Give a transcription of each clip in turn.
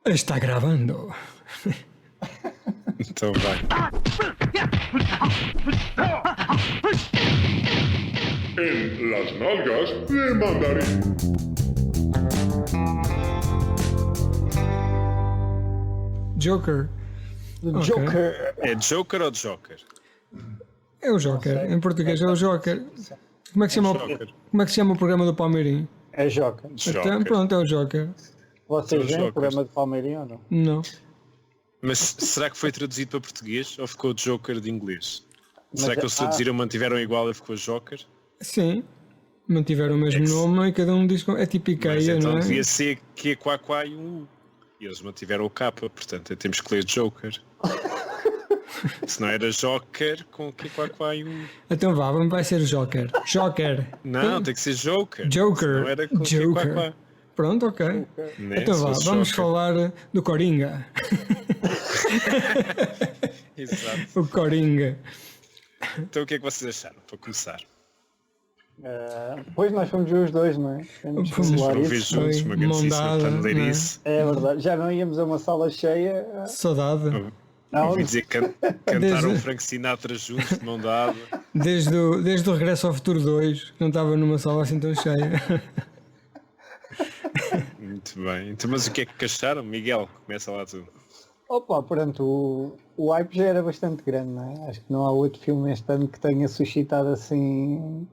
Está gravando. Então vai. En las nalgas de mandarín. Joker. Joker. É Joker ou Joker? É o Joker. Em português é o Joker. Como é que se chama, Joker. como é que se chama o programa do Palmeirinho? É Joker. Então, Joker. pronto, é o Joker. Vocês São veem o Jokers. programa de Palmeirinho ou não? Não. Mas será que foi traduzido para português ou ficou Joker de inglês? Será Mas que eles traduziram, mantiveram igual e ficou Joker? Sim. Mantiveram o mesmo nome e cada um diz como. É tipo Mas Ikea, então não é? devia ser que Quá e um U. E eles mantiveram o K, portanto temos que ler Joker. Se não era Joker com Quá e um U. Então vá, vai ser o Joker. Joker. Não, tem que ser Joker. Joker. Não era com Joker. Quá. Pronto, ok. Né? Então Se vá, fosse vamos Joker. falar do Coringa. Exato. O Coringa. Então o que é que vocês acharam, para começar? Pois nós fomos ver os dois, não é? Temos que Fomos. falar Foram ver isso. juntos, uma grandíssima Mondada, paneleirice. É verdade. Já não íamos a uma sala cheia. Saudade. Não, Ouvi dizer que cantaram Desde- Frank Sinatra juntos, de mão dada. Desde o Regresso ao Futuro 2, que não estava numa sala assim tão cheia. Muito bem. Então, mas o que é que acharam? Miguel, começa lá tudo. Opa, pronto, o hype já era bastante grande, não é? Acho que não há outro filme este ano que tenha suscitado assim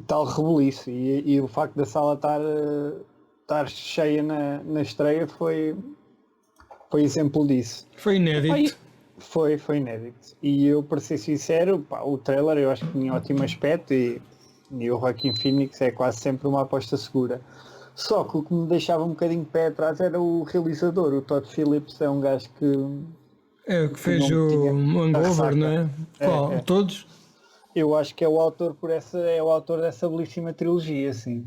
tal rebuliço. E o facto da sala estar cheia na estreia foi exemplo disso. Foi inédito. Foi inédito. E eu, para ser sincero, pá, o trailer eu acho que tinha ótimo aspecto e o Joaquin Phoenix é quase sempre uma aposta segura. Só que o que me deixava um bocadinho de pé atrás era o realizador. O Todd Phillips é um gajo que É o que fez não o tinha Hangover, ressaca. não é? Qual? É. Todos? eu acho que é o autor dessa belíssima trilogia, assim.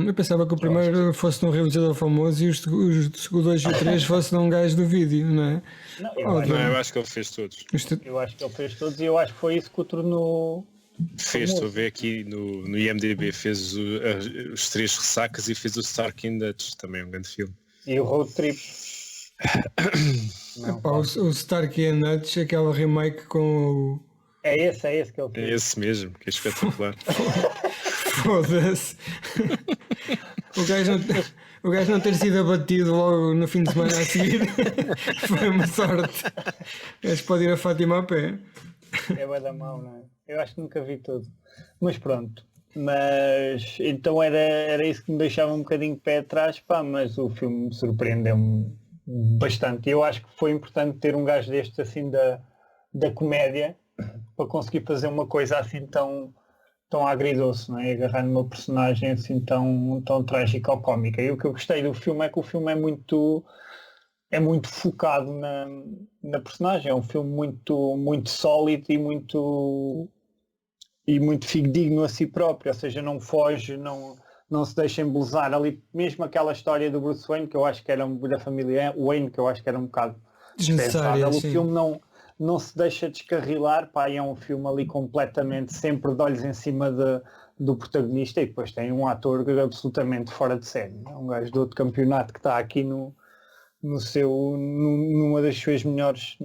Eu pensava que o primeiro fosse de um realizador famoso e os dois e o três fosse de um gajo do vídeo, não é? Não, Óbvio. Não, eu acho que ele fez todos. eu acho que ele fez todos e eu acho que foi isso que o tornou. Fez, estou a ver aqui no IMDB, fez os três ressacas e fez o Stark in Dutch, também é um grande filme. E o Road Trip. Não, Pá, o Stark and Hutch, aquele remake com é esse que ele É fez. esse mesmo, que é espetacular. o... Foda-se. O gajo não ter sido abatido logo no fim de semana a seguir foi uma sorte. O gajo pode ir a Fátima a pé. É bué da mão, não é? Eu acho que nunca vi tudo. Mas pronto. Mas então era isso que me deixava um bocadinho de pé atrás, pá, mas o filme surpreendeu-me bastante. Eu acho que foi importante ter um gajo destes assim da comédia para conseguir fazer uma coisa assim tão agridoce, não é? Agarrar numa personagem assim tão trágica ou cómica. E o que eu gostei do filme é que o filme é muito focado na personagem. É um filme muito sólido e muito fidedigno a si próprio, ou seja, não foge, não se deixa embelezar ali, mesmo aquela história do Bruce Wayne, que eu acho que era da família Wayne, que eu acho que era um bocado Desnecessária, dispensável. O sim. filme não se deixa descarrilar, pá, é um filme ali completamente sempre de olhos em cima do protagonista, e depois tem um ator absolutamente fora de série. É um gajo de outro campeonato que está aqui numa das suas melhores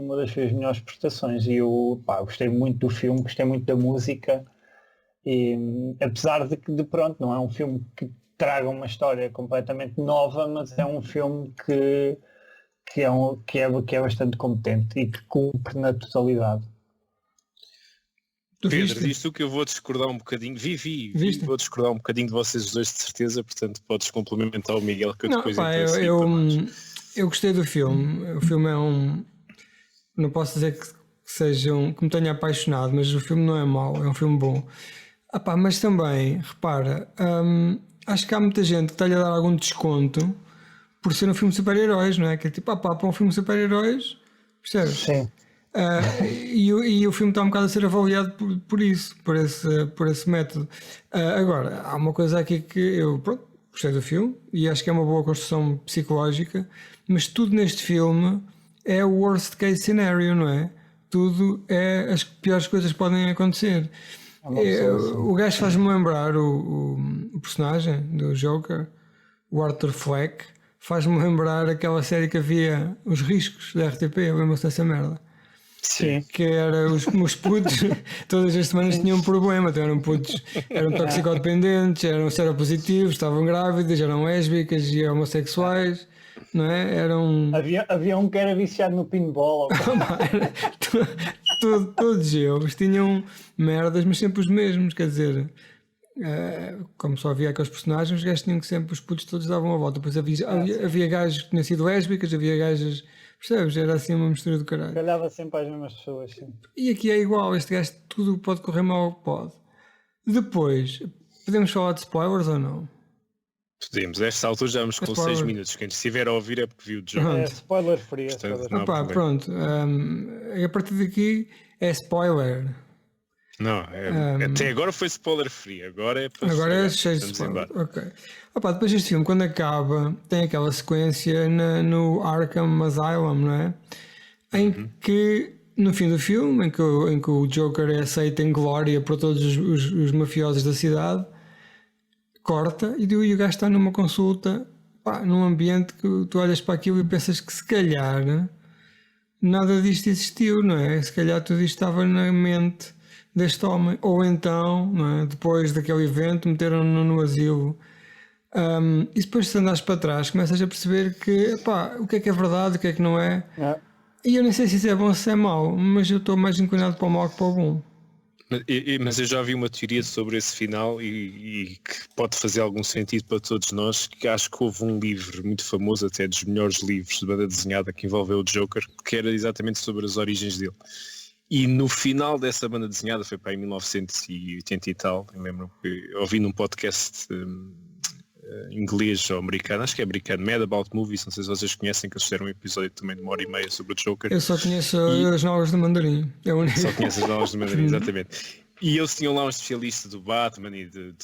prestações. E eu, pá, gostei muito do filme, gostei muito da música. E apesar de pronto, não é um filme que traga uma história completamente nova, mas é um filme que é bastante competente e que cumpre na totalidade. Tu Pedro, viste? diz tu que eu vou discordar um bocadinho. Viste? Vou discordar um bocadinho de vocês dois, de certeza, portanto podes complementar o Miguel, que eu Não, depois pá, entro a seguir para mais. eu gostei do filme. O filme é um... Não posso dizer que seja que me tenha apaixonado, mas o filme não é mau, é um filme bom. Ah pá, mas também, repara, acho que há muita gente que está-lhe a dar algum desconto por ser um filme de super-heróis, não é? Que é tipo, para um filme de super-heróis, percebes? Sim. E o filme está um bocado a ser avaliado por isso, por esse método. Agora, há uma coisa aqui que eu gostei do filme e acho que é uma boa construção psicológica, mas tudo neste filme é o worst case scenario, não é? Tudo é as piores coisas que podem acontecer. O gajo faz-me lembrar o personagem do Joker, o Arthur Fleck, faz-me lembrar aquela série que havia, Os Riscos, da RTP, lembram-se dessa merda? Sim. Que era os putos, todas as semanas tinham um problema, então eram putos, eram toxicodependentes, eram seropositivos, estavam grávidas, eram lésbicas e homossexuais, não é? Eram... Havia um que era viciado no pinball. Todos eles tinham merdas, mas sempre os mesmos, quer dizer, como só havia aqueles personagens, os gajos tinham que sempre, os putos todos davam a volta. Depois havia gajos que tinham sido lésbicas, havia gajas, percebes? Era assim uma mistura do caralho. Calhava sempre às mesmas pessoas, sim. E aqui é igual, este gajo tudo pode correr mal, pode. Depois, podemos falar de spoilers ou não? Podemos, a esta altura já vamos com 6 minutos. Quem estiver a ouvir é porque viu o jogo. É spoiler free. Portanto, Ah, pá, pronto, a partir daqui é spoiler. Não, até agora foi spoiler free, agora é para agora é cheio de spoiler. Ok. Opa, depois este filme, quando acaba, tem aquela sequência no Arkham Asylum, não é? Em que, no fim do filme, em que o Joker é aceito em glória por todos os mafiosos da cidade, corta e o gajo está numa consulta, pá, num ambiente que tu olhas para aquilo e pensas que se calhar nada disto existiu, não é? Se calhar tudo isto estava na mente deste homem, ou então, não é? Depois daquele evento, meteram-no no asilo. E depois, se andares para trás, começas a perceber que, pá, o que é verdade, o que é que não é. E eu nem sei se isso é bom ou se é mau, mas eu estou mais inclinado para o mau que para o bom. Mas eu já vi uma teoria sobre esse final e que pode fazer algum sentido para todos nós, que acho que houve um livro muito famoso, até dos melhores livros de banda desenhada, que envolveu o Joker, que era exatamente sobre as origens dele. E no final dessa banda desenhada, foi para em 1980 e tal, eu lembro que ouvi num podcast inglês ou americano, acho que é americano, Mad About Movies, não sei se vocês conhecem, que eles fizeram um episódio também de 1h30 sobre o Joker. Eu só conheço as novas de Mandarim. Só conheço as novas de Mandarim, exatamente. E eles tinham lá um especialista do Batman e de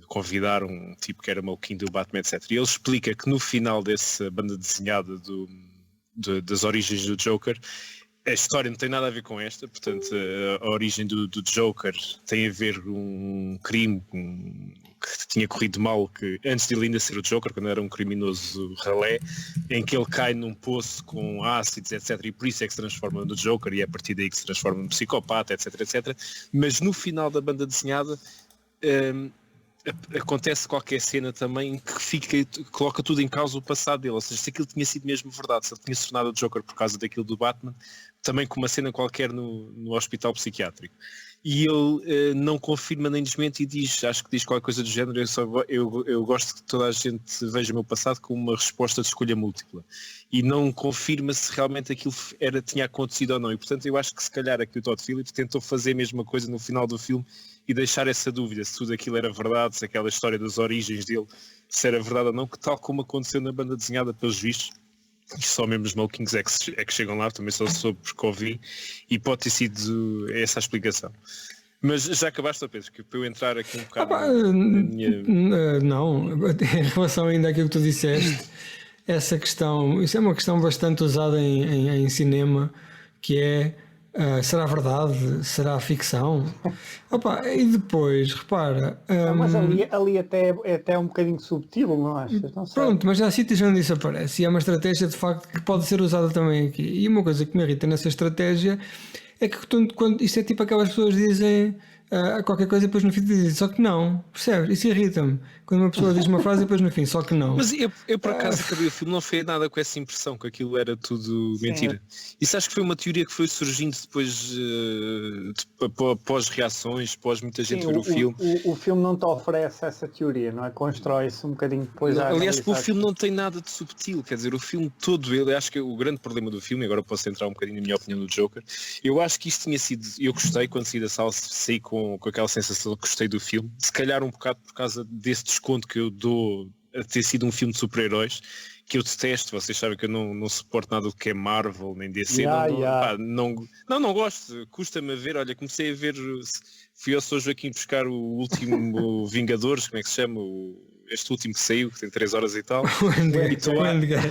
convidar um tipo que era maluquinho do Batman, etc. E ele explica que no final dessa banda desenhada das origens do Joker, a história não tem nada a ver com esta, portanto a origem do Joker tem a ver com um crime que tinha corrido mal, que antes de ele ainda ser o Joker, quando era um criminoso ralé, em que ele cai num poço com ácidos, etc. E por isso é que se transforma no Joker e é a partir daí que se transforma num psicopata, etc, etc. Mas no final da banda desenhada acontece qualquer cena também que coloca tudo em causa o passado dele, ou seja, se aquilo tinha sido mesmo verdade, se ele tinha se tornado o Joker por causa daquilo do Batman, também com uma cena qualquer no hospital psiquiátrico. E ele não confirma nem desmente e acho que diz qualquer coisa do género, eu gosto que toda a gente veja o meu passado como uma resposta de escolha múltipla. E não confirma se realmente aquilo tinha acontecido ou não. E portanto eu acho que se calhar aqui o Todd Phillips tentou fazer a mesma coisa no final do filme e deixar essa dúvida, se tudo aquilo era verdade, se aquela história das origens dele, se era verdade ou não, que tal como aconteceu na banda desenhada pelos vistos, e só mesmo os maluquinhos é que chegam lá, também só soube porque ouvi, e pode ter sido essa a explicação. Mas já acabaste, Pedro, que para eu entrar aqui um bocado na minha... Não, em relação ainda àquilo que tu disseste, essa questão, isso é uma questão bastante usada em cinema, que é será verdade? Será ficção? Opa, e depois, repara... mas ali até é um bocadinho subtil, não achas? Não sei. Pronto, mas há sítios onde isso aparece e é uma estratégia de facto que pode ser usada também aqui. E uma coisa que me irrita nessa estratégia é que quando isto é tipo aquelas pessoas dizem qualquer coisa e depois no fim dizem só que não, percebes? Isso irrita-me. Quando uma pessoa diz uma frase e depois no fim, só que não. Mas eu por acaso acabei o filme, não foi nada com essa impressão que aquilo era tudo mentira. Isso acho que foi uma teoria que foi surgindo depois pós-reações, pós muita gente ver o filme. O filme não te oferece essa teoria, não é? Constrói-se um bocadinho depois. Aliás, o filme não tem nada de subtil, quer dizer, o filme todo ele, acho que o grande problema do filme, agora posso entrar um bocadinho na minha opinião do Joker, eu acho que isto tinha sido, eu gostei quando saí da sala, saí com aquela sensação de que gostei do filme, se calhar um bocado por causa desse desconto que eu dou a ter sido um filme de super-heróis, que eu detesto, vocês sabem que eu não suporto nada do que é Marvel, nem DC, não gosto, custa-me a ver, olha, comecei a ver, fui ao São Joaquim buscar o último Vingadores, como é que se chama, este último que saiu, que tem 3 horas e tal. O Endgame. E tô O a- Endgame.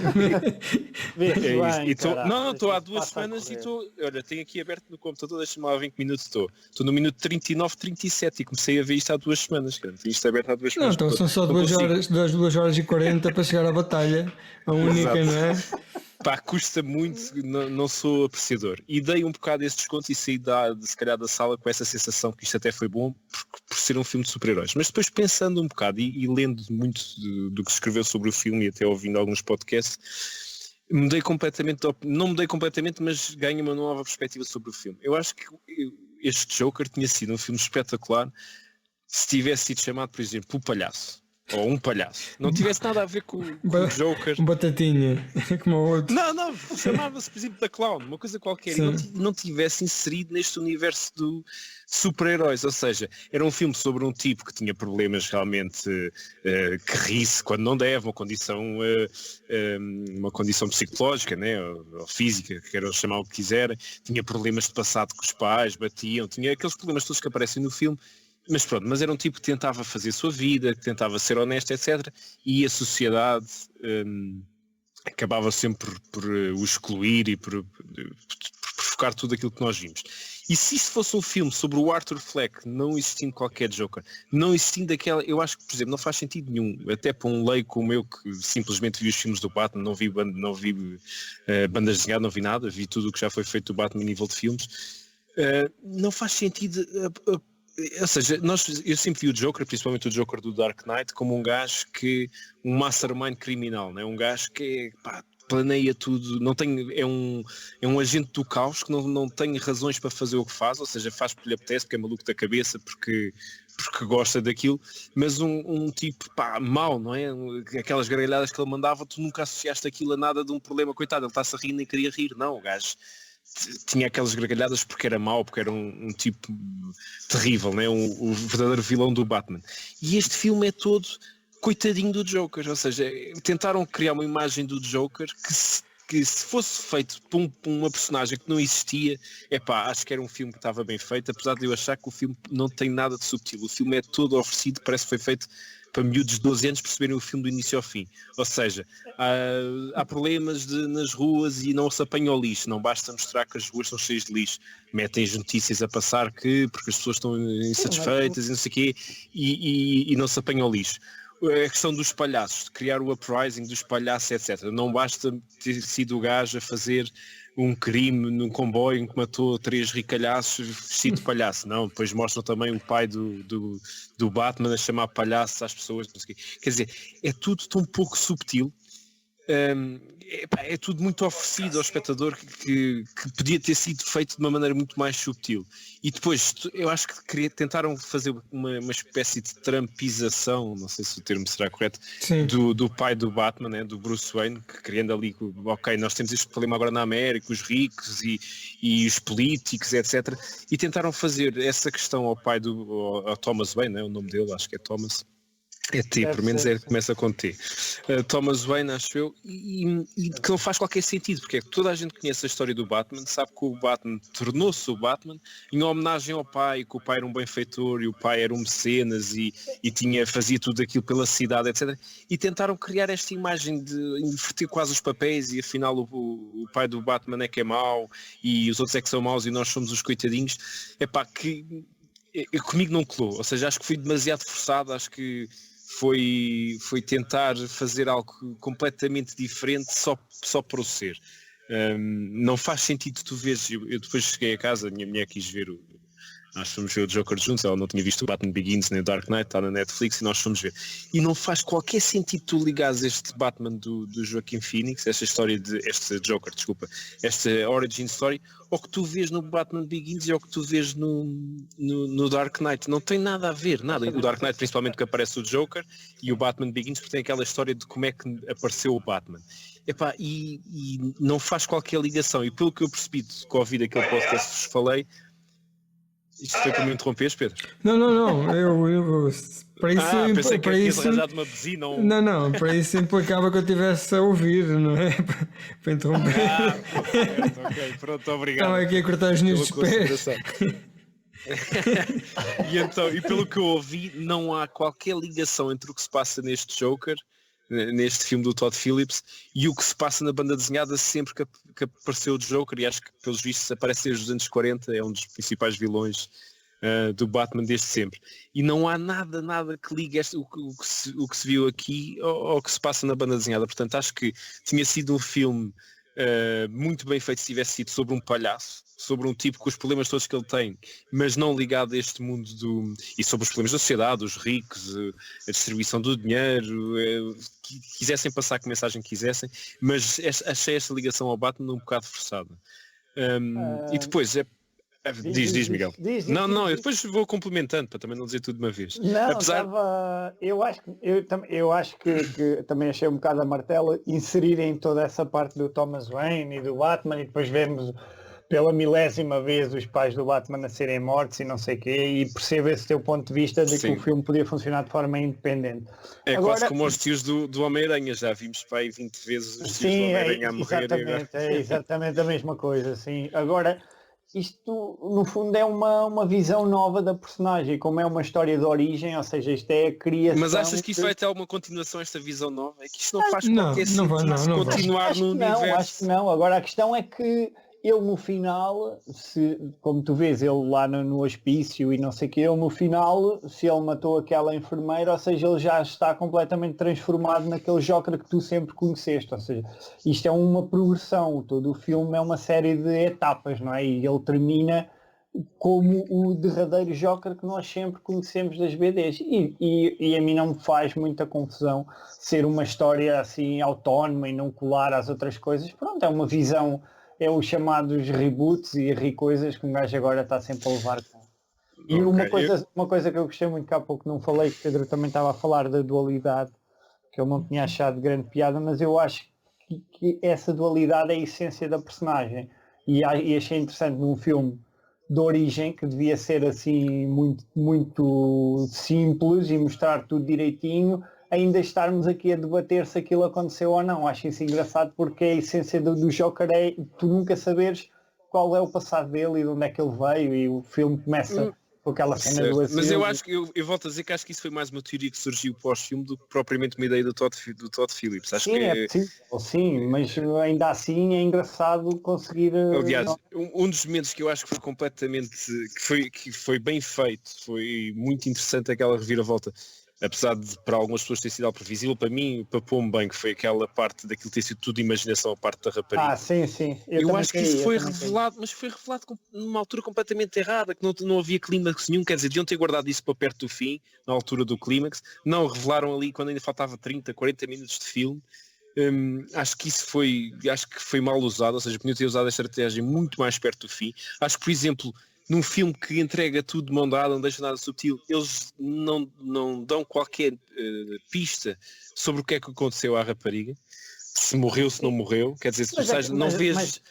Vê-se É isso. bem, E tô- caralho, não, estou há isto 2 passa a semanas e correr. estou. Olha, tenho aqui aberto no computador, deixa-me lá ver em que minuto estou. Estou no minuto 39, 37 e comecei a ver isto há 2 semanas. Cara. Tenho isto aberto há 2 Não, semanas. então são só Não 2 consigo. horas, das 2 horas e 40 para chegar à batalha. A única, Exato. não é? Pá, custa muito, não sou apreciador. E dei um bocado esse desconto e saí se calhar da sala com essa sensação que isto até foi bom por ser um filme de super-heróis. Mas depois pensando um bocado e lendo muito do que se escreveu sobre o filme e até ouvindo alguns podcasts, mudei completamente, não mudei completamente, mas ganhei uma nova perspectiva sobre o filme. Eu acho que este Joker tinha sido um filme espetacular se tivesse sido chamado, por exemplo, o Palhaço. Ou um palhaço. Não tivesse nada a ver com o Joker. Batatinha, como o outro. Não, chamava-se, por exemplo, da Clown, uma coisa qualquer, Sim. e não tivesse inserido neste universo do super-heróis, ou seja, era um filme sobre um tipo que tinha problemas realmente que ri-se quando não deve, uma condição psicológica, né, ou física, queiram chamar o que quiserem, tinha problemas de passado com os pais, batiam, tinha aqueles problemas todos que aparecem no filme. Mas pronto, mas era um tipo que tentava fazer a sua vida, que tentava ser honesto, etc. E a sociedade acabava sempre por o excluir e por provocar tudo aquilo que nós vimos. E se isso fosse um filme sobre o Arthur Fleck, não existindo qualquer Joker, não existindo aquela, eu acho que, por exemplo, não faz sentido nenhum, até para um leigo como eu que simplesmente vi os filmes do Batman, não vi bandas desenhadas, não vi nada, vi tudo o que já foi feito do Batman a nível de filmes, não faz sentido. Ou seja, eu sempre vi o Joker, principalmente o Joker do Dark Knight, como um gajo um mastermind criminal, né? Um gajo que planeia tudo, é um agente do caos que não tem razões para fazer o que faz, ou seja, faz porque lhe apetece, porque é maluco da cabeça, porque gosta daquilo, mas um tipo mau, não é? Aquelas gargalhadas que ele mandava, tu nunca associaste aquilo a nada de um problema, coitado, ele está-se a rir nem queria rir, não, o gajo tinha aquelas gargalhadas porque era mau, porque era um tipo terrível, né? O verdadeiro vilão do Batman. E este filme é todo coitadinho do Joker, ou seja, tentaram criar uma imagem do Joker que se fosse feito por uma personagem que não existia, acho que era um filme que estava bem feito, apesar de eu achar que o filme não tem nada de subtil, o filme é todo oferecido, parece que foi feito para miúdos de 12 anos perceberem o filme do início ao fim. Ou seja, há problemas nas ruas e não se apanha o lixo. Não basta mostrar que as ruas estão cheias de lixo. Metem as notícias a passar porque as pessoas estão insatisfeitas e não sei o quê e não se apanha o lixo. A questão dos palhaços, de criar o uprising dos palhaços, etc. Não basta ter sido o gajo a fazer um crime num comboio em que matou 3 ricalhaços vestido de palhaço. Não, depois mostram também o pai do Batman a chamar palhaço às pessoas. Não sei o quê. Quer dizer, é tudo tão pouco subtil. É tudo muito oferecido ao espectador que podia ter sido feito de uma maneira muito mais subtil. E depois, eu acho que tentaram fazer uma espécie de trampização, não sei se o termo será correto, do pai do Batman, né, do Bruce Wayne, que criando ali, ok, nós temos este problema agora na América, os ricos e os políticos, etc. E tentaram fazer essa questão ao pai ao Thomas Wayne, né, o nome dele, acho que é Thomas. É T, pelo menos começa com T. Thomas Wayne, acho eu, e que não faz qualquer sentido, porque toda a gente conhece a história do Batman, sabe que o Batman tornou-se o Batman em homenagem ao pai, que o pai era um benfeitor e o pai era um mecenas e fazia tudo aquilo pela cidade, etc. E tentaram criar esta imagem de inverter quase os papéis e afinal o pai do Batman é que é mau e os outros é que são maus e nós somos os coitadinhos. Comigo não colou, ou seja, acho que fui demasiado forçado, acho que foi tentar fazer algo completamente diferente só para o ser. Não faz sentido tu veres, eu depois cheguei a casa, a minha mulher quis ver nós fomos ver o Joker juntos, ela não tinha visto o Batman Begins nem o Dark Knight, está na Netflix e nós fomos ver. E não faz qualquer sentido tu ligares este Batman do Joaquin Phoenix, este Joker, esta origin story, ou que tu vês no Batman Begins ou que tu vês no Dark Knight. Não tem nada a ver, nada. O Dark Knight principalmente que aparece o Joker e o Batman Begins porque tem aquela história de como é que apareceu o Batman. E não faz qualquer ligação. E pelo que eu percebi que ouvi daquele podcast que vos falei, isto foi para me interromperes, Pedro? Não, eu para isso, pensei que para tinhas isso, arranjado uma buzina ou... Não, para isso implicava que eu estivesse a ouvir, não é? Para interromper. Ok, pronto, obrigado. Estava aqui a cortar os meus pés. E pelo que eu ouvi, não há qualquer ligação entre o que se passa neste Joker, neste filme do Todd Phillips, e o que se passa na banda desenhada sempre que apareceu o Joker, e acho que pelos vistos aparece desde os anos 40, é um dos principais vilões do Batman desde sempre. E não há nada que ligue o que se viu aqui ao que se passa na banda desenhada. Portanto, acho que tinha sido um filme muito bem feito se tivesse sido sobre um palhaço, sobre um tipo com os problemas todos que ele tem, mas não ligado a este mundo e sobre os problemas da sociedade, os ricos, a distribuição do dinheiro, que quisessem passar que mensagem quisessem, mas achei esta ligação ao Batman um bocado forçada. E depois diz Miguel. Não, eu depois vou complementando para também não dizer tudo de uma vez. Não, eu acho que também achei um bocado a martela inserirem toda essa parte do Thomas Wayne e do Batman, e depois vemos pela milésima vez os pais do Batman a serem mortos e não sei o quê, e percebo esse teu ponto de vista de que o filme podia funcionar de forma independente. É agora, quase como os tios do Homem-Aranha, já vimos para aí 20 vezes os tios do Homem-Aranha a morrer. É exatamente a mesma coisa, sim. Agora, isto no fundo é uma visão nova da personagem, como é uma história de origem, ou seja, isto é a criação. Mas achas que isso vai ter alguma continuação, esta visão nova? É que isto não faz qualquer sentido se continuar no universo. Acho que não, agora a questão é que ele no final, como tu vês, ele lá no hospício e não sei o que, ele no final, se ele matou aquela enfermeira, ou seja, ele já está completamente transformado naquele Joker que tu sempre conheceste, ou seja, isto é uma progressão, todo o filme é uma série de etapas, não é? E ele termina como o derradeiro Joker que nós sempre conhecemos das BDs, e a mim não me faz muita confusão ser uma história assim autónoma e não colar às outras coisas. Pronto, é uma visão, é os chamados reboots e recoisas que um gajo agora está sempre a levar com. E uma coisa que eu gostei muito, que há pouco não falei, que Pedro também estava a falar da dualidade, que eu não tinha achado grande piada, mas eu acho que essa dualidade é a essência da personagem, e achei interessante num filme de origem, que devia ser assim muito, muito simples e mostrar tudo direitinho, ainda estarmos aqui a debater se aquilo aconteceu ou não. Acho isso engraçado, porque a essência do Joker é tu nunca saberes qual é o passado dele e de onde é que ele veio, e o filme começa com aquela cena do asilo. Mas eu acho que eu volto a dizer que acho que isso foi mais uma teoria que surgiu pós-filme do que propriamente uma ideia do Todd Phillips. Acho sim, que é possível, sim, mas ainda assim é engraçado conseguir. Aliás, um dos momentos que eu acho que foi completamente que foi bem feito, foi muito interessante aquela reviravolta. Apesar de para algumas pessoas ter sido algo previsível, para mim papou-me bem, que foi aquela parte daquilo ter sido tudo imaginação, a parte da rapariga. Sim. Eu acho que isso foi revelado, mas foi revelado numa altura completamente errada, que não havia clímax nenhum, quer dizer, deviam ter guardado isso para perto do fim, na altura do clímax, não revelaram ali quando ainda faltava 30, 40 minutos de filme. Acho que foi mal usado, ou seja, podiam ter usado a estratégia muito mais perto do fim. Acho que, por exemplo, num filme que entrega tudo de mão dada, não deixa nada subtil, eles não dão qualquer pista sobre o que é que aconteceu à rapariga, se morreu, se não morreu, quer dizer,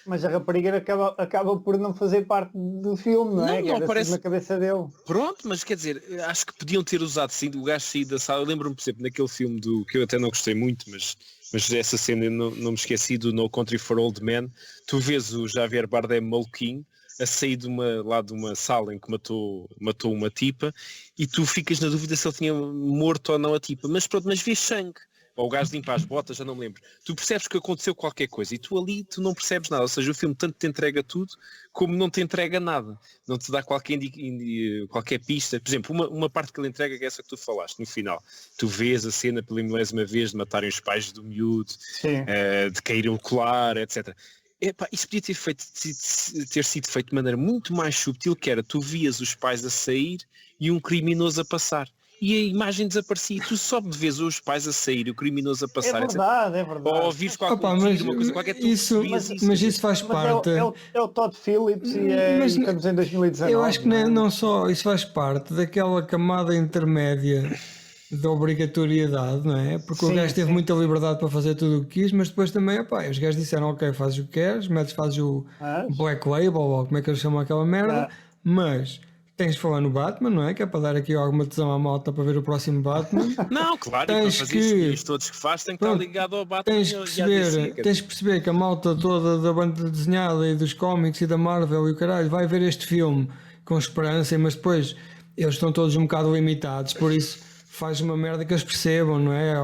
mas a rapariga acaba por não fazer parte do filme, não é? Não aparece na cabeça dele. Pronto, mas quer dizer, acho que podiam ter usado sim, o gajo sair da sala. Eu lembro-me, por exemplo, naquele filme que eu até não gostei muito, mas essa cena eu não me esqueci, do No Country for Old Men. Tu vês o Javier Bardem maluquinho a sair de uma sala em que matou uma tipa, e tu ficas na dúvida se ele tinha morto ou não a tipa, mas vês sangue, ou o gajo limpa as botas, já não me lembro. Tu percebes que aconteceu qualquer coisa, e tu não percebes nada, ou seja, o filme tanto te entrega tudo como não te entrega nada, não te dá qualquer pista. Por exemplo, uma parte que ele entrega, que é essa que tu falaste no final, tu vês a cena pela milésima vez de matarem os pais do miúdo, de caírem o colar, etc. Isso podia ter sido feito de maneira muito mais subtil, que era, tu vias os pais a sair e um criminoso a passar, e a imagem desaparecia, e tu só vês os pais a sair e o criminoso a passar. É verdade. Ou ouvires uma coisa qualquer, mas isso faz parte. É o Todd Phillips e estamos em 2019. Eu acho que não só isso faz parte daquela camada intermédia da obrigatoriedade, não é? Porque o gajo teve muita liberdade para fazer tudo o que quis, mas depois também, os gajos disseram, ok, fazes o que queres, fazes o Black Label, ou como é que eles chamam aquela merda, mas tens de falar no Batman, não é? Que é para dar aqui alguma tesão à malta para ver o próximo Batman. Não, claro, tens para fazer isto todos que faz tem que estar ligado ao Batman. Tens que perceber que a malta toda da banda desenhada e dos cómics e da Marvel e o caralho vai ver este filme com esperança, mas depois eles estão todos um bocado limitados, por isso faz uma merda que eles percebam, não é?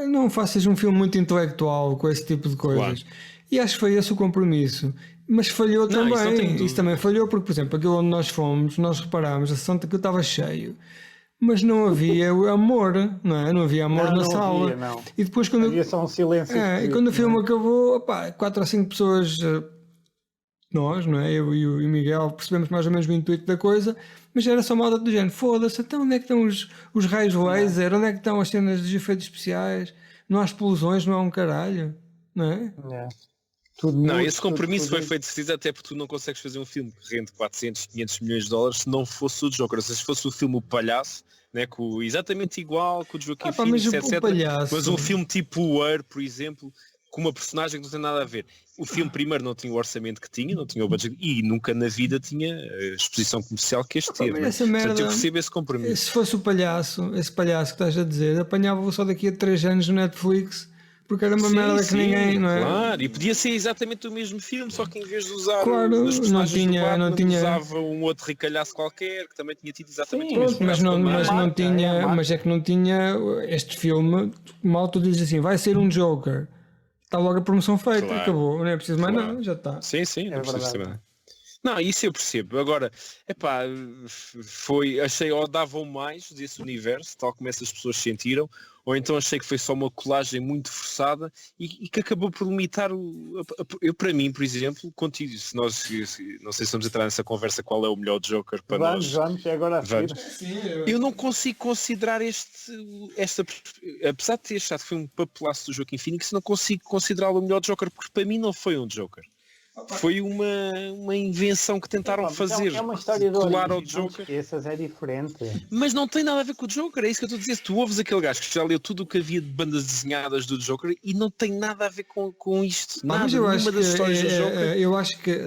Não faças um filme muito intelectual com esse tipo de coisas. Claro. E acho que foi esse o compromisso. Mas falhou Não, isso não tenho também. dúvida. Isso também falhou porque, por exemplo, aquilo onde nós fomos, nós reparámos, a sessão que estava cheio, mas não havia amor, não é? Não havia amor na Não sala. havia, não. E depois quando Havia só um silêncio. e esquisito, quando o filme não é? acabou, opá, 4 ou 5 pessoas, nós, não é? Eu e o Miguel percebemos mais ou menos o intuito da coisa, mas era só malta do género. Foda-se, então onde é que estão os raios laser? Onde é que estão as cenas dos efeitos especiais? Não há explosões, não há um caralho, não é? É. Tudo Não, mudo, esse compromisso tudo foi feito de certeza, até porque tu não consegues fazer um filme que rende 400, 500 milhões de dólares se não fosse o Joker. Ou seja, se fosse o filme O Palhaço, né, exatamente igual, com o Joaquim Pá, Phoenix, mas o etc. Palhaço... Mas um filme tipo o Her, por exemplo, com uma personagem que não tem nada a ver. O filme primeiro não tinha o orçamento que tinha, não tinha o budget, e nunca na vida tinha a exposição comercial que este teve. mas Né? essa merda- Portanto, eu percebo esse compromisso. Se fosse o palhaço, esse palhaço que estás a dizer, apanhava-o só daqui a 3 anos no Netflix, porque era uma Sim, merda que sim, ninguém, não é? Claro, e podia ser exatamente o mesmo filme, só que em vez de usar Claro, os personagens não tinha- do Batman, não tinha- usava um outro ricalhaço qualquer, que também tinha tido exatamente Sim, o mesmo Mas caso não, também. mas não marca, é a tinha, marca. mas é que não tinha este filme. Mal tu dizes assim, vai ser um Joker, está logo a promoção feita, Claro. acabou, não é preciso mais Claro. nada, já está. Sim, sim, não precisa verdade. saber nada. Não, isso eu percebo. Agora, achei ou davam mais desse universo, tal como essas pessoas sentiram, ou então achei que foi só uma colagem muito forçada e que acabou por limitar eu, para mim, por exemplo, contigo, não sei se vamos entrar nessa conversa qual é o melhor Joker para nós. Vamos, é agora a seguir. Vamos. Eu não consigo considerar apesar de ter achado que foi um papelaço do Joaquim Phoenix, não consigo considerá-lo o melhor Joker, porque para mim não foi um Joker. Foi uma invenção que tentaram fazer, É uma história de colar ao origem, não te Joker. esqueças, é diferente. Mas não tem nada a ver com o Joker, é isso que eu estou a dizer. Tu ouves aquele gajo que já leu tudo o que havia de bandas desenhadas do Joker e não tem nada a ver com isto. Nada, Mas eu acho nenhuma das histórias do Joker. eu acho que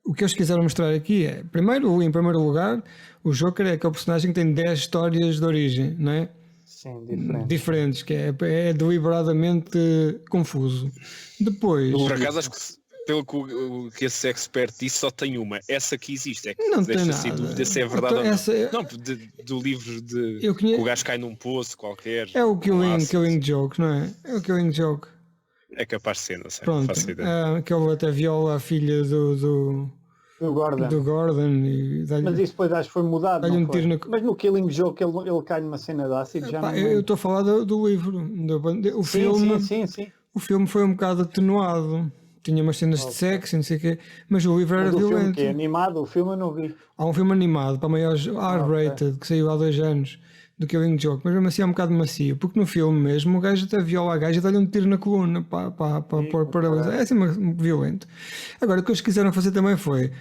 o que eles quiseram mostrar aqui é, em primeiro lugar, o Joker é aquele personagem que tem 10 histórias de origem, não é? Sim, diferente. Diferentes, que é deliberadamente confuso. Depois, Por acaso acho que pelo que esse expert disse só tem uma. Essa que existe. É que Não tem deixa-se em nada. dúvida se é verdade Então, ou não. essa- Não, do livro de Eu conheço- que o gajo cai num poço qualquer. é o Ah, Killing Joke, não é? É o Killing Joke. É capaz de ser, não sei. Pronto, Faço ideia. que ele até viola a filha do Do Gordon. Gordon e dá-lhe... Mas isso depois acho que foi mudado. Dá-lhe Não um foi? tiro Mas no Killing Joke ele cai numa cena de ácido, já Pá, não eu lembro. estou a falar do livro. O filme, Sim. o filme foi um bocado atenuado. Tinha umas cenas de sexo e não sei o quê, mas o livro era Mas o filme violento. que é animado, o filme eu não vi. Há um filme animado para maiores R-rated que saiu há 2 anos do Killing Joke, mas mesmo assim é um bocado macio, porque no filme mesmo o gajo até viola a gaja e dá-lhe um tiro na coluna para pôr para. É assim violento. Agora o que eles quiseram fazer também foi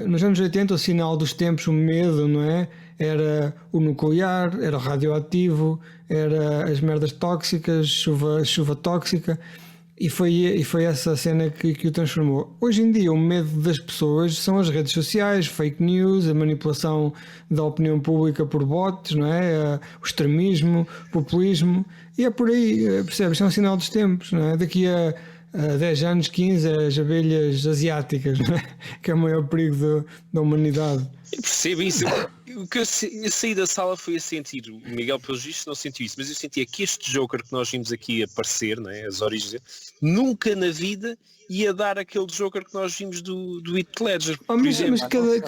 nos anos 80 o sinal dos tempos, o medo, não é? Era o nuclear, era o radioativo, era as merdas tóxicas, chuva tóxica. E foi essa cena que o transformou. Hoje em dia o medo das pessoas são as redes sociais, fake news, a manipulação da opinião pública por bots, não é? O extremismo, o populismo, e é por aí, percebes? É um sinal dos tempos, não é? Daqui a 10 anos, 15, as abelhas asiáticas, não é? Que é o maior perigo da humanidade. Eu percebo isso. O que eu saí da sala foi a sentir, o Miguel pelos vistos não sentiu isso, mas eu sentia que este Joker que nós vimos aqui aparecer, né, as origens dele, nunca na vida ia dar aquele Joker que nós vimos do Heath Ledger, por exemplo.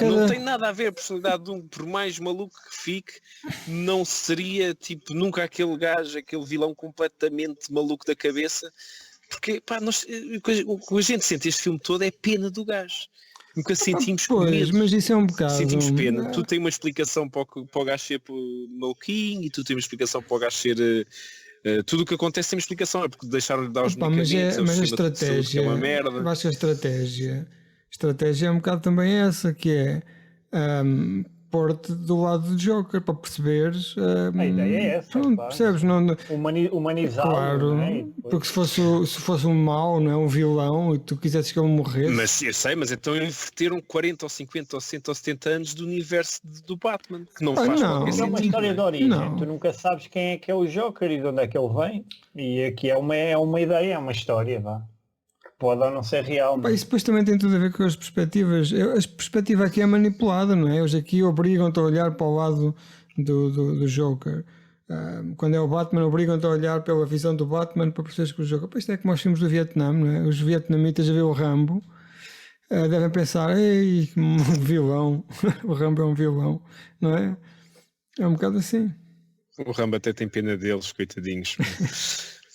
Não tem nada a ver a personalidade de um, por mais maluco que fique, não seria tipo nunca aquele gajo, aquele vilão completamente maluco da cabeça, porque pá, o que a gente sente este filme todo é pena do gajo. Nunca sentimos medo. Mas isso é um bocado. Sentimos pena. Tu tens uma explicação para o gajo ser maluquinho e tu tens uma explicação para o gajo ser. Tudo o que acontece tem uma explicação. É porque deixaram de dar os medicamentos. Mas a estratégia. É uma merda. Eu acho que a estratégia é um bocado também essa, que é pôr-te do lado do Joker para perceberes. A ideia é essa. Pronto, Claro. percebes? Não, Humanizá-lo. claro, Não é? E depois- porque se fosse um mau, não é? Um vilão, e tu quisesses que ele morresse. Mas eu sei, mas então inverteram 40 ou 50 ou 60 ou 70 anos do universo do Batman, que não faz não. qualquer Mas é uma sentido. história de origem. Não. Tu nunca sabes quem é o Joker e de onde é que ele vem. E aqui é uma ideia, é uma história, vá. pode ou não ser real. Pá, isso depois também tem tudo a ver com as perspectivas. A perspectiva aqui é manipulada, não é? Eles aqui obrigam-te a olhar para o lado do Joker. Quando é o Batman, obrigam-te a olhar pela visão do Batman para perceberes que o Joker. Pois isto é como os filmes do Vietnã, não é? Os vietnamitas a ver o Rambo devem pensar, ei, um vilão. O Rambo é um vilão, não é? É um bocado assim. O Rambo até tem pena deles, coitadinhos.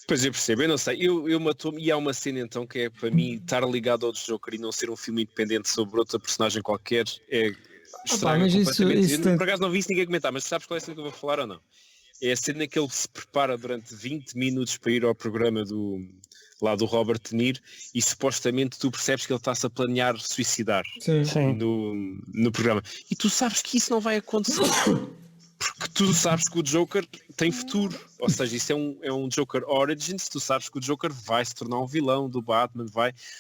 Pois eu percebo, eu não sei, eu matou-me e há uma cena então que é para mim estar ligado ao Joker e não ser um filme independente sobre outra personagem qualquer estraga mas completamente. isso tem... Por acaso não vi isso ninguém comentar, mas sabes qual é a cena que eu vou falar ou não? É a cena que ele se prepara durante 20 minutos para ir ao programa lá do Robert De Niro e supostamente tu percebes que ele está-se a planear suicidar no programa. E tu sabes que isso não vai acontecer. Porque tu sabes que o Joker tem futuro, ou seja, isso é um Joker Origins, tu sabes que o Joker vai se tornar um vilão do Batman,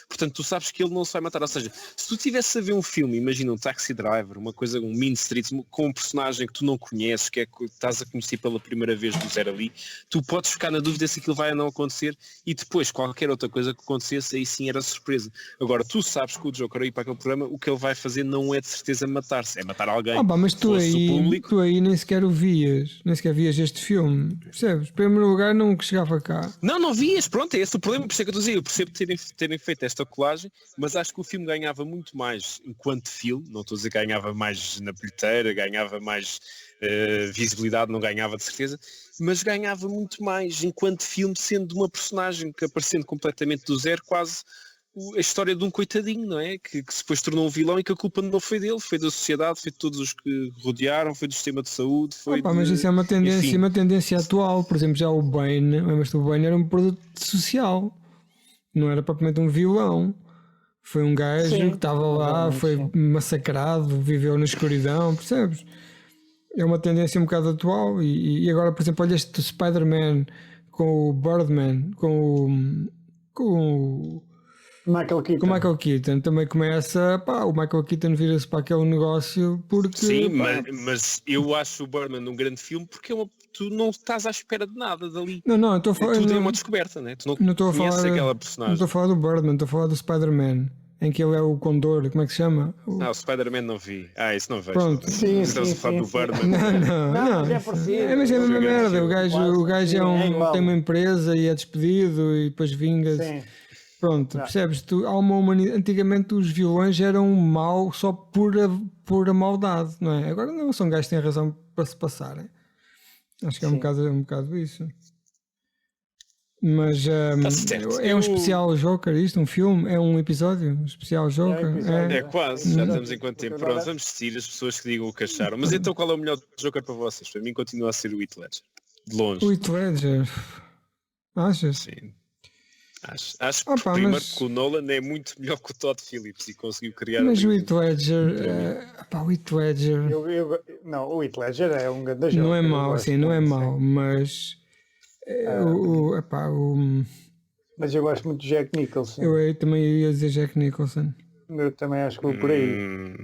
portanto tu sabes que ele não se vai matar, ou seja, se tu tivesse a ver um filme, imagina um Taxi Driver, uma coisa, um Mean Streets, com um personagem que tu não conheces, que estás a conhecer pela primeira vez do zero ali, tu podes ficar na dúvida se aquilo vai ou não acontecer e depois qualquer outra coisa que acontecesse, aí sim era surpresa. Agora, tu sabes que o Joker aí para aquele programa, o que ele vai fazer não é de certeza matar-se, é matar alguém. Mas tu aí nem sequer o vias, nem sequer vias este filme, percebes? Em primeiro lugar não chegava cá. Não vias, pronto, é esse o problema, por isso é que eu estou a dizer, eu percebo terem feito esta colagem, mas acho que o filme ganhava muito mais enquanto filme, não estou a dizer que ganhava mais na bilheteira, ganhava mais visibilidade, não ganhava de certeza, mas ganhava muito mais enquanto filme, sendo uma personagem que aparecendo completamente do zero, quase a história de um coitadinho, não é? Que se depois tornou um vilão e que a culpa não foi dele, foi da sociedade, foi de todos os que rodearam, foi do sistema de saúde, foi mas isso é uma tendência, uma tendência atual. Por exemplo, já o Bane, lembras-te, o Bane era um produto social, não era propriamente um vilão. Foi um gajo que estava lá, foi massacrado, viveu na escuridão, percebes? É uma tendência um bocado atual. E agora, por exemplo, olha este Spider-Man com o Birdman, com o Michael Keaton. Com o Michael Keaton também começa, o Michael Keaton vira-se para aquele negócio porque... Sim, mas eu acho o Birdman um grande filme porque tu não estás à espera de nada dali. Não, estou a falar... Tudo é uma descoberta, né? Tu não estou a conheces falar, aquela personagem. Não estou a falar do Birdman, estou a falar do Spider-Man, em que ele é o Condor, como é que se chama? O Spider-Man não vi. Isso não vejo. Pronto. Sim, estás a falar do Birdman. Não, mas é parecido. Mas é a mesma merda, o gajo tem uma empresa e é despedido e depois vinga-se. Sim. Pronto, percebes? Há uma humanidade. Antigamente os vilões eram mau só por a maldade, não é? Agora não, são gajos que têm razão para se passarem. Acho que é um bocado isso. Mas é um especial Joker isto? Um filme? É um episódio? Um especial Joker? É quase, já estamos em quanto tempo? Pronto, vamos decidir as pessoas que digam o que acharam. Mas então qual é o melhor Joker para vocês? Para mim continua a ser o Heath Ledger. De longe. O Heath Ledger? Achas? Sim. Acho que primeiro que o Nolan é muito melhor que o Todd Phillips e conseguiu criar... Mas o Heath Ledger... o Heath Ledger... Não, o Heath Ledger é um grande jogo. Não é mau, assim, não é mau, mas... Mas eu gosto muito de Jack Nicholson. Eu também ia dizer Jack Nicholson. Eu também acho que vou por aí.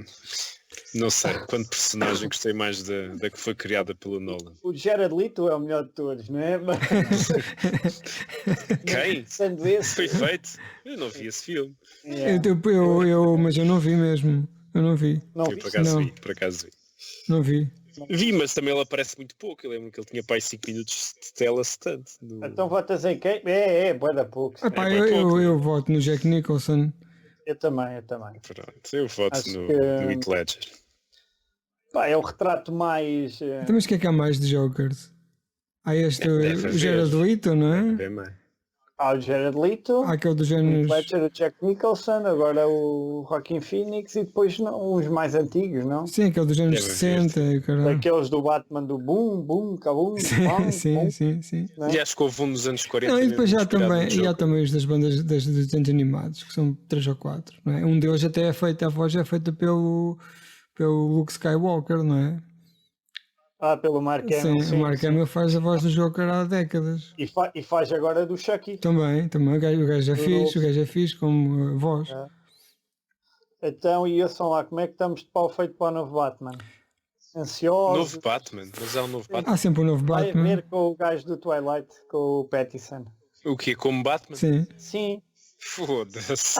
Não sei, quanto personagem gostei mais da que foi criada pelo Nolan. O Jared Leto é o melhor de todos, não é? Quem? Sendo esse... Foi feito? Eu não vi esse filme. Mas eu não vi mesmo. Eu não vi. Eu por acaso vi. Não vi. Vi, mas também ele aparece muito pouco. Eu lembro que ele tinha para aí 5 minutos de tela, se tanto. Então votas em quem? Boa da pouco. Eu voto no Jack Nicholson. Eu também. Pronto, eu voto no Heath Ledger. É o retrato mais... Então, mas o que há mais de Jokers? Há este, o Jared Leto, não é? Há o Jared Leto, há aquele dos géneros... o Ledger, o Jack Nicholson, agora o Joaquin Phoenix e depois uns mais antigos, não? Sim, aquele dos anos 60. Aqueles do Batman do Boom, Kabum, sim. E acho que houve um nos anos 40. E depois há também os das bandas dos desenhos animados, que são 3 ou 4, não é? Um deles até é feito, a voz é feita pelo Luke Skywalker, não é? Pelo Mark Hamill. Sim, o Mark Hamill faz a voz do Joker há décadas. E faz agora do Chucky. Também. O gajo é fixe como voz. Então, e ouçam lá, como é que estamos de pau feito para o novo Batman? Ansiosos? Novo Batman? Mas há um novo Batman? Há sempre um novo Batman. Vai ver com o gajo do Twilight, com o Pattinson. O quê? Como Batman? Sim. Sim. Foda-se.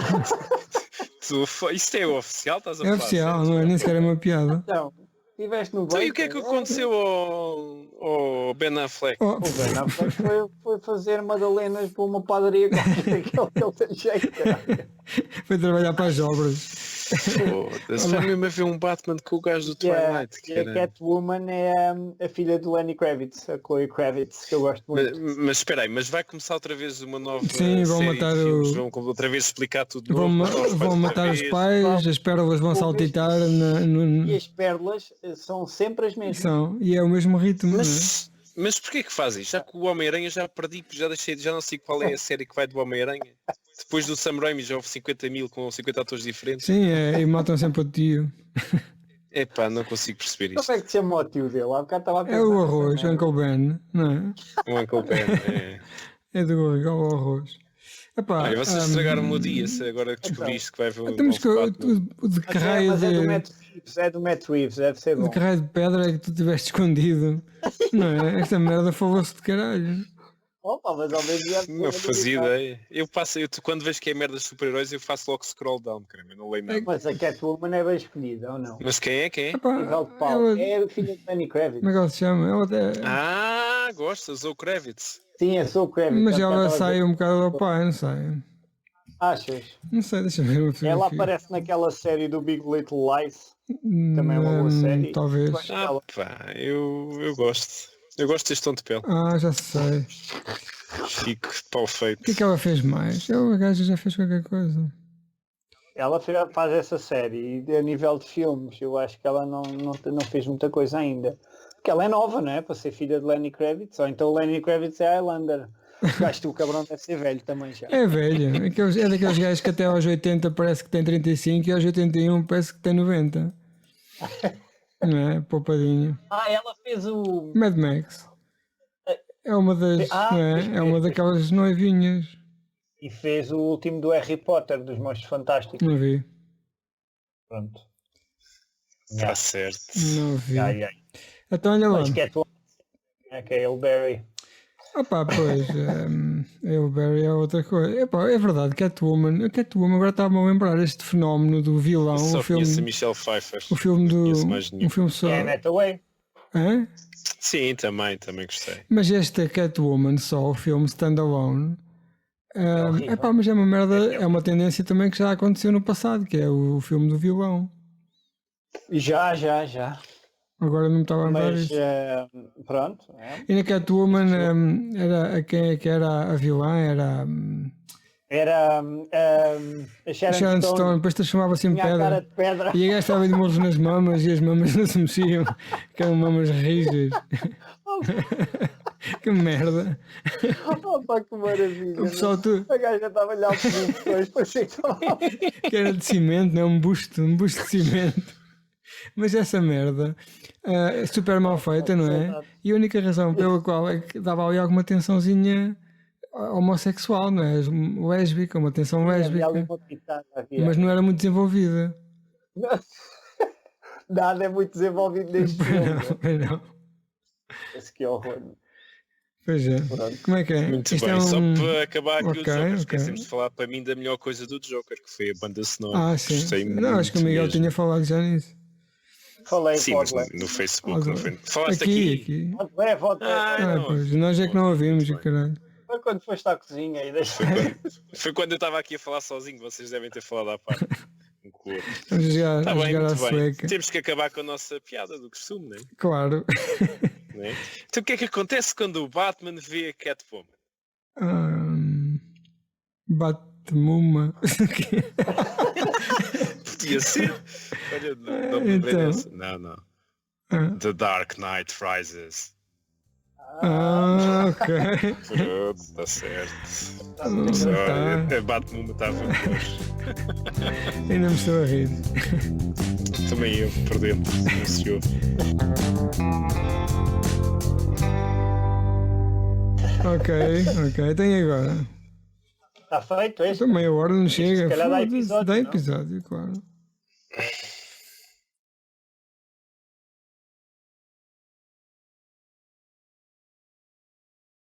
Isto é oficial, estás a É falar? oficial, sério? não é nem sequer é uma piada. Então, estiveste no Então, banco. e o que é que aconteceu ao Ben Affleck? Oh, O Ben Affleck foi fazer madalenas para uma padaria qualquer que ele tem jeito, caralho. foi trabalhar para as obras. Foda-se, vai mesmo a ver um Batman com o gajo do E a, Twilight. e a Catwoman é a filha do Lenny Kravitz, a Chloe Kravitz, que eu gosto muito. Mas espera aí, mas vai começar outra vez uma nova Sim, vão série matar de filmes, o- vão outra vez explicar tudo de Vão, novo, matar os pais vão outra matar os vez. pais, as pérolas vão saltitar E as pérolas são sempre as mesmas. são, e é o mesmo ritmo. Mas porquê que faz isto? Já que o Homem-Aranha já perdi, já não sei qual é a série que vai do Homem-Aranha. Depois do Sam Raimi já houve 50 mil com 50 atores diferentes. Sim, e matam sempre o tio. Epá, não consigo perceber isto. Como é que se chama o tio dele? Há bocado estava a É pensar o nessa arroz, merda. Uncle Ben, não é? O Uncle Ben. É. É do igual ao arroz. Epá, Olha, vocês estragaram o meu dia se agora que descobriste que vai haver um Temos que novo Batman. o de que Mas raio mas é do de, Matt Reeves, é do Matt Reeves, deve ser bom. de que raio de pedra é que tu tiveste escondido? Não é? Esta merda falou-se de caralho. Opa, mas ao menos já Não fazia ideia. Quando vejo que é merda de super-heróis, eu faço logo scroll down, cara. Eu não leio nada. Mas a Catwoman é bem escolhida, ou não? Mas quem é? Quem é? Epá, Nível de pau. ela- É a filha de Lenny Kravitz. como é que ela se chama? Ela até- Ah, gostas, ou Kravitz. Sim, é só o Kravitz. mas Há bocado ela estava a sai dizer- um bocado ao pai, não sei. Achas? Não sei, deixa-me ver uma Ela fotografia. aparece naquela série do Big Little Lies. Também é uma boa série. Talvez. Gosto Ah, dela. pá, eu gosto. Eu gosto deste tom de pele. Ah, já sei. Fico pau feito. O que é que ela fez mais? A gaja já fez qualquer coisa. Ela faz essa série e a nível de filmes eu acho que ela não fez muita coisa ainda. Porque ela é nova, não é? Para ser filha de Lenny Kravitz. Ou então o Lenny Kravitz é Highlander. Acho que o cabrão deve ser velho também já. É velha. É daqueles gajos que até aos 80 parece que tem 35 e aos 81 parece que tem 90. Não é? Poupadinho. Ah, ela fez o... Mad Max. É uma das. Não é? É uma daquelas noivinhas. E fez o último do Harry Potter, dos Monstros Fantásticos. Não vi. Pronto. Está certo. Não vi. Ai, ai. Então olha lá. Mas Catwoman. É que é o Barry. Opa, pois. O Barry é outra coisa. Epá, é verdade, Catwoman. A Catwoman agora estava-me a lembrar este fenómeno do vilão. Só O filme, conheço a Michelle Pfeiffer. o filme do. conheço mais nenhum. Um filme só. É a Hathaway. Hã? Sim, também gostei. Mas esta Catwoman só, o filme Standalone. horrível. Epá, mas é uma merda, é uma tendência também que já aconteceu no passado, que é o filme do vilão. Já. Agora não me estava a lembrar Mas disso. pronto. É. E na Catwoman era quem é que era a vilã? Era Era a Sharon Sharon Stone, Stone. depois transformava-se em Tinha a cara pedra. de pedra. E a gaja estava de morros nas mamas e as mamas não se mexiam, que eram mamas rijas. Que merda. Opa, que maravilha. O pessoal tu, A gaja estava a olhar para mim depois, parecia que estava... que era de cimento, não é? Um busto de cimento. Mas essa merda é super mal feita, não é? E a única razão pela qual é que dava ali alguma tensãozinha homossexual, não é? Lésbica, uma tensão Havia ali lésbica. uma pitada, havia. Mas não era muito desenvolvida. Nada é muito desenvolvido neste filme. Não. Esse que horror. Pois é. Pronto. Como é que é? Muito Isto bem, é só um- para acabar aqui Ok, o Joker, ok. esquecemos de falar para mim da melhor coisa do Joker, que foi a banda sonora. Ah, sim. Gostei Não, acho que o muito Miguel mesmo. tinha falado já nisso. Falei, Sim, mas pode no Facebook não foi. Falaste Aqui, aqui. aqui. ler. Ah, não. pois, nós é que não ouvimos, Muito o caralho. Foi quando foste à cozinha e deixaste. Foi quando eu estava aqui a falar sozinho, vocês devem ter falado à parte. Um com o outro. Vamos jogar, Está a bem, jogar à muito bem. sueca. Temos que acabar com a nossa piada do costume, não é? Claro. Não é? Então o que é que acontece quando o Batman vê a Catwoman? Bate-muma. Podia ser. Olha, não me lembrei Então. dessa. Não. The Dark Knight Rises. Ok. Pronto, está certo. Tá. A Batman estava hoje. Ainda me estou a rir. Também eu, por dentro, ansioso. Ok. Tem agora. Está feito este? Então meia hora não chega. calhar dá Foda-se, episódio, dá não? episódio, claro.